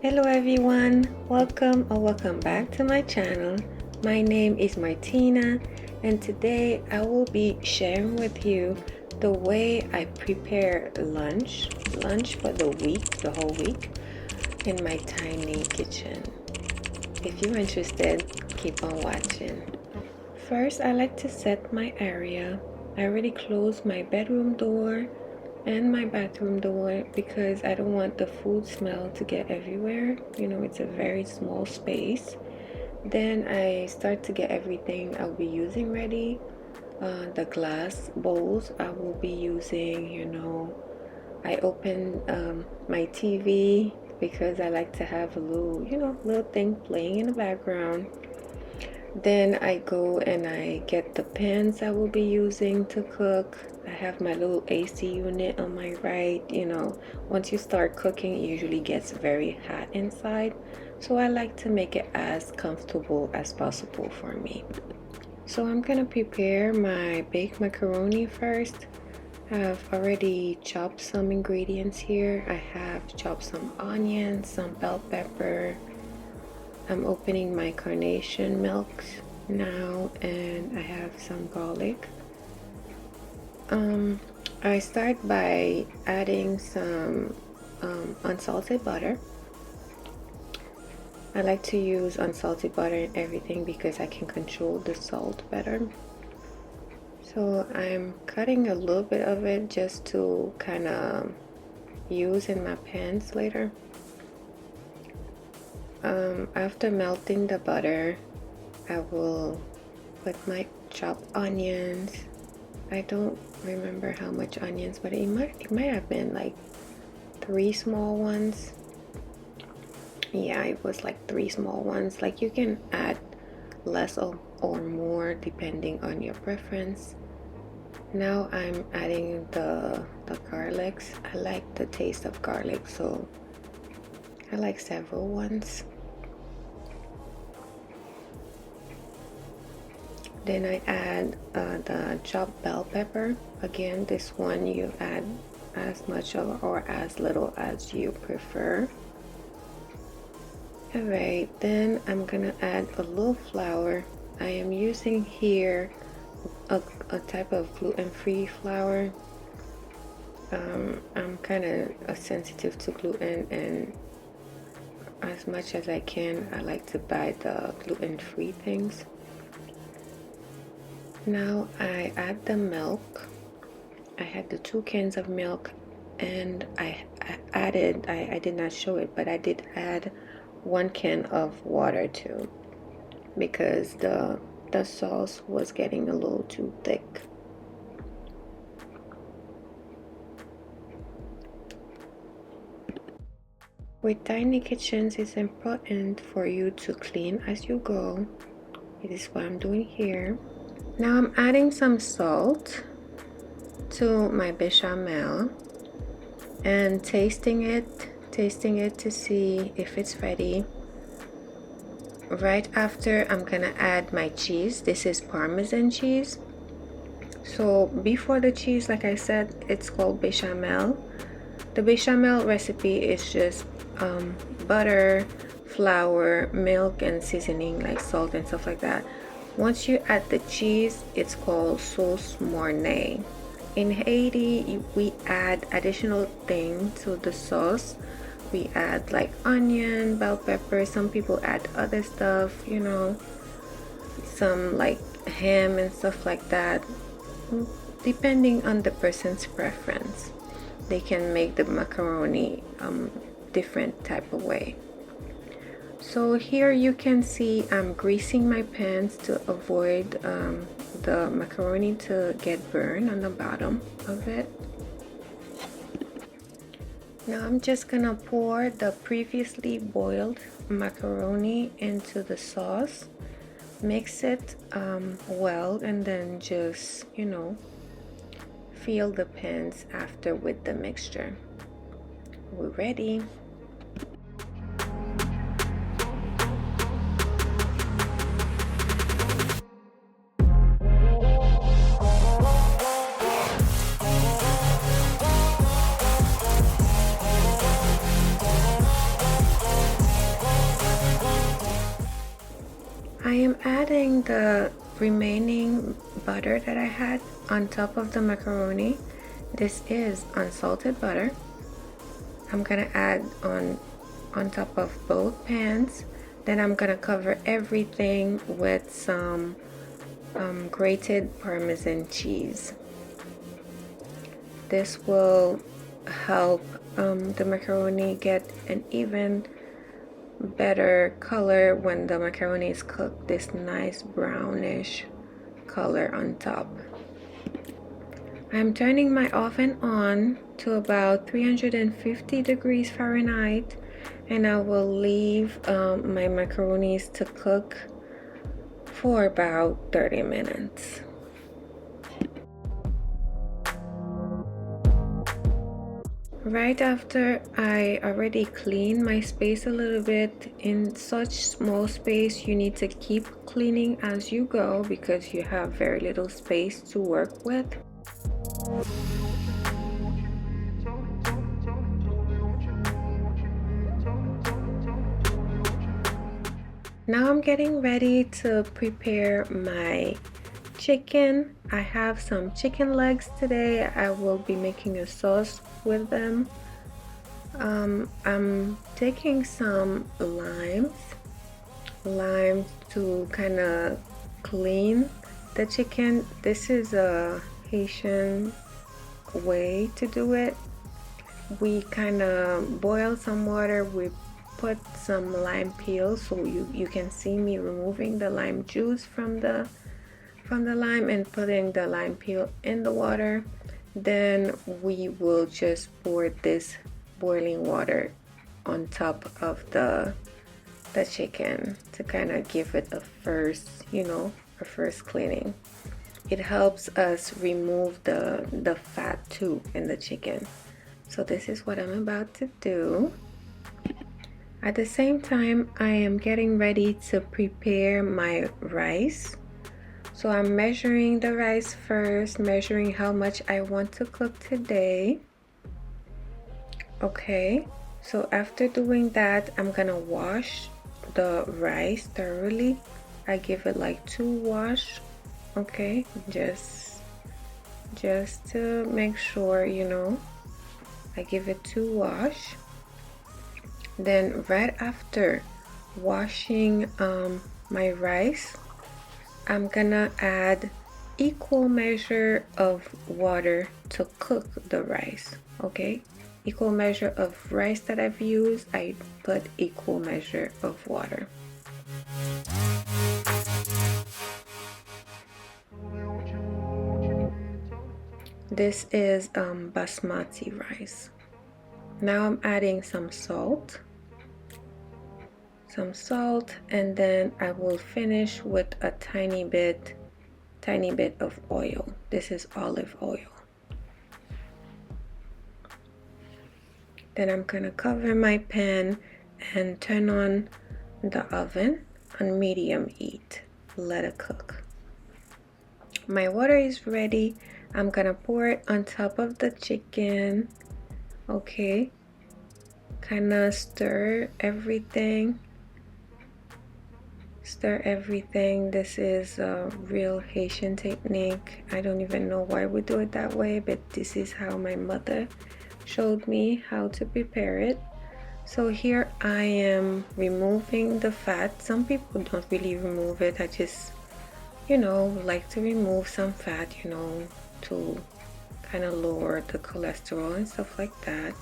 Hello everyone, welcome back to my channel. My name is Martina and today I will be sharing with you the way I prepare lunch for the whole week in my tiny kitchen. If you're interested, keep on watching. First, I like to set my area. I already closed my bedroom door and my bathroom door because I don't want the food smell to get everywhere. You know, it's a very small space. Then I start to get everything I'll be using ready. The glass bowls I will be using, I open my TV because I like to have a little thing playing in the background. Then I go and I get the pans I will be using to cook. I have my little AC unit on my right. Once you start cooking, it usually gets very hot inside. So I like to make it as comfortable as possible for me. So I'm gonna prepare my baked macaroni first. I've already chopped some ingredients here. I have chopped some onions, some bell pepper. I'm opening my carnation milks now, and I have some garlic. I start by adding some unsalted butter. I like to use unsalted butter in everything because I can control the salt better. So I'm cutting a little bit of it just to kind of use in my pans later. After melting the butter, I will put my chopped onions. I don't remember how much onions, but it might have been like 3 small ones. Yeah, it was like 3 small ones. Like, you can add less or more depending on your preference. Now I'm adding the garlics. I like the taste of garlic, so I like several ones. Then I add the chopped bell pepper. Again, this one you add as much or as little as you prefer. Alright, then I'm gonna add a little flour. I am using here a type of gluten-free flour. I'm kind of sensitive to gluten, and as much as I can, I like to buy the gluten-free things. Now I add the milk. I had the 2 cans of milk, and I did not show it, but I did add 1 can of water too, because the sauce was getting a little too thick. With tiny kitchens, it's important for you to clean as you go. It is what I'm doing here. Now I'm adding some salt to my bechamel and tasting it to see if it's ready. Right after, I'm gonna add my cheese. This is Parmesan cheese. So before the cheese, like I said, it's called bechamel. The bechamel recipe is just butter, flour, milk, and seasoning like salt and stuff like that. Once you add the cheese, it's called sauce mornay. In Haiti, we add additional things to the sauce. We add like onion, bell pepper. Some people add other stuff, some like ham and stuff like that. Depending on the person's preference, they can make the macaroni different type of way. So here you can see I'm greasing my pans to avoid the macaroni to get burned on the bottom of it. Now I'm just gonna pour the previously boiled macaroni into the sauce, mix it well, and then just fill the pans after with the mixture. We're ready. adding the remaining butter that I had on top of the macaroni. This is unsalted butter. I'm gonna add on top of both pans. Then I'm gonna cover everything with some grated Parmesan cheese. This will help the macaroni get an even better color when the macaroni is cooked, this nice brownish color on top. I'm turning my oven on to about 350 degrees Fahrenheit, and I will leave my macaronis to cook for about 30 minutes. Right after I already cleaned my space a little bit, in such small space you need to keep cleaning as you go because you have very little space to work with. Now I'm getting ready to prepare my chicken. I have some chicken legs today. I will be making a sauce with them. I'm taking some limes to kind of clean the chicken. This is a Haitian way to do it. We kind of boil some water, we put some lime peel, so you can see me removing the lime juice from the lime and putting the lime peel in the water. Then we will just pour this boiling water on top of the chicken to kind of give it a first cleaning. It helps us remove the fat too in the chicken. So this is what I'm about to do. At the same time, I am getting ready to prepare my rice. So I'm measuring the rice first, measuring how much I want to cook today. Okay, so after doing that, I'm gonna wash the rice thoroughly. I give it like 2 wash. Okay, just to make sure, I give it 2 wash. Then right after washing my rice, I'm gonna add equal measure of water to cook the rice. Okay, equal measure of rice that I've used, I put equal measure of water. This is basmati rice. Now I'm adding some salt, and then I will finish with a tiny bit of oil. This is olive oil. Then I'm gonna cover my pan and turn on the oven on medium heat. Let it cook. My water is ready. I'm gonna pour it on top of the chicken. Okay, kind of stir everything. This is a real Haitian technique. I don't even know why we do it that way, but this is how my mother showed me how to prepare it. So here I am removing the fat. Some people don't really remove it. I just like to remove some fat, to kind of lower the cholesterol and stuff like that.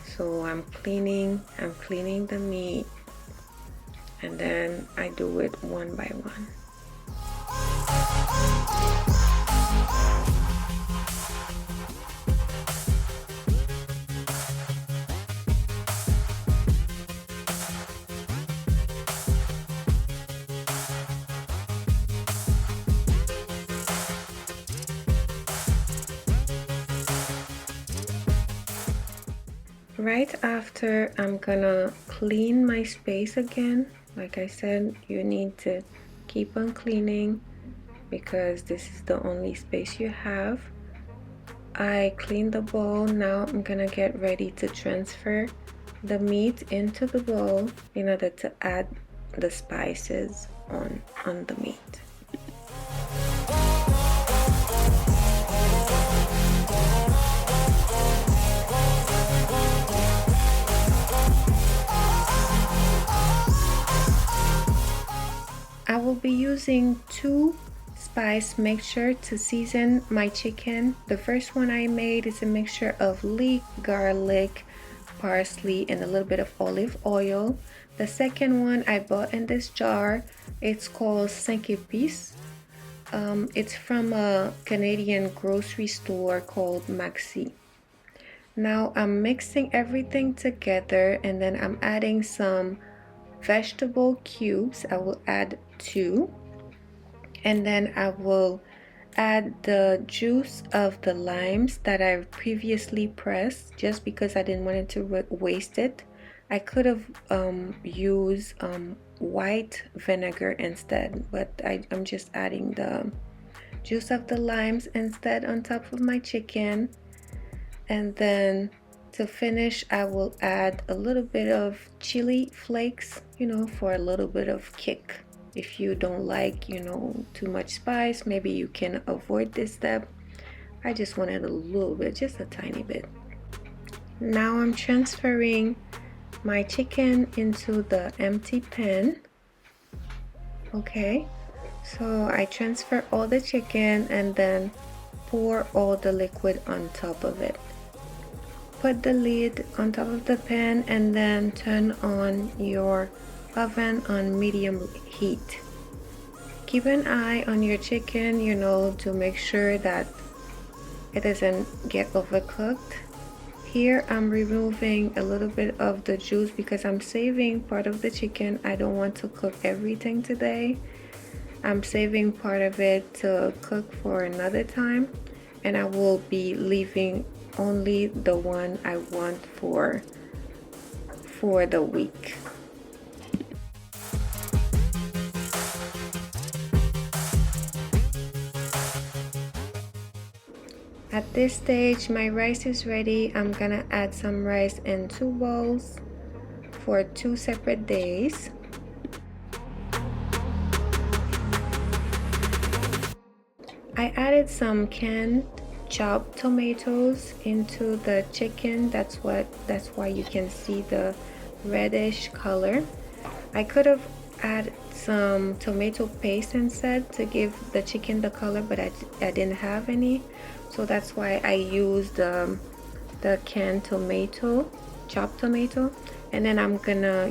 So I'm cleaning the meat, and then I do it one by one. Right after, I'm gonna clean my space again. Like I said, you need to keep on cleaning because this is the only space you have. I cleaned the bowl. Now I'm gonna get ready to transfer the meat into the bowl in order to add the spices. on the meat. I will be using 2 spice mixture to season my chicken. The first one I made is a mixture of leek, garlic, parsley, and a little bit of olive oil. The second one I bought in this jar. It's called 5 épices. It's from a Canadian grocery store called Maxi. Now I'm mixing everything together, and then I'm adding some vegetable cubes. I will add 2, and then I will add the juice of the limes that I've previously pressed, just because I didn't want it to waste it. I could have used white vinegar instead, but I'm just adding the juice of the limes instead on top of my chicken. And then to finish, I will add a little bit of chili flakes, for a little bit of kick. If you don't like, too much spice, maybe you can avoid this step. I just wanted a little bit, just a tiny bit. Now I'm transferring my chicken into the empty pan. Okay, so I transfer all the chicken and then pour all the liquid on top of it. Put the lid on top of the pan and then turn on your oven on medium heat. Keep an eye on your chicken, to make sure that it doesn't get overcooked. Here I'm removing a little bit of the juice because I'm saving part of the chicken. I don't want to cook everything today. I'm saving part of it to cook for another time, and I will be leaving only the one I want for the week. At this stage, my rice is ready. I'm gonna add some rice in 2 bowls for 2 separate days. I added some canned chopped tomatoes into the chicken. That's why you can see the reddish color. I could have added some tomato paste instead to give the chicken the color, but I didn't have any, so that's why I used the canned tomato, chopped tomato. And then I'm gonna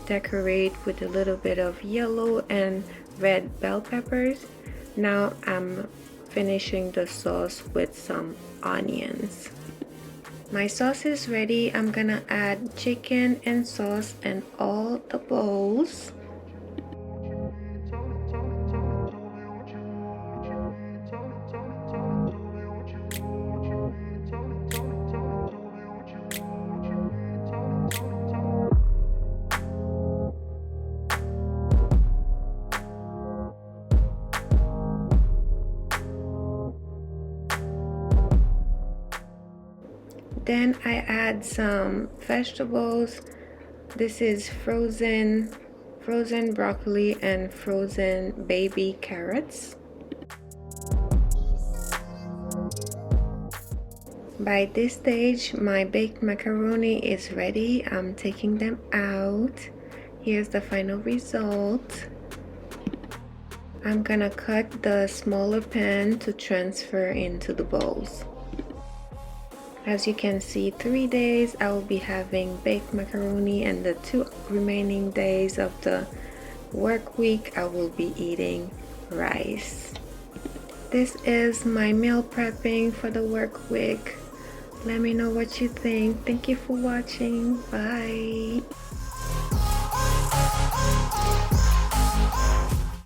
decorate with a little bit of yellow and red bell peppers. Now I'm finishing the sauce with some onions. My sauce is ready. I'm gonna add chicken and sauce in all the bowls. Then I add some vegetables. This is frozen broccoli and frozen baby carrots. By this stage, my baked macaroni is ready. I'm taking them out. Here's the final result. I'm gonna cut the smaller pan to transfer into the bowls. As you can see, 3 days I will be having baked macaroni, and the 2 remaining days of the work week I will be eating rice. This is my meal prepping for the work week. Let me know what you think. Thank you for watching. Bye.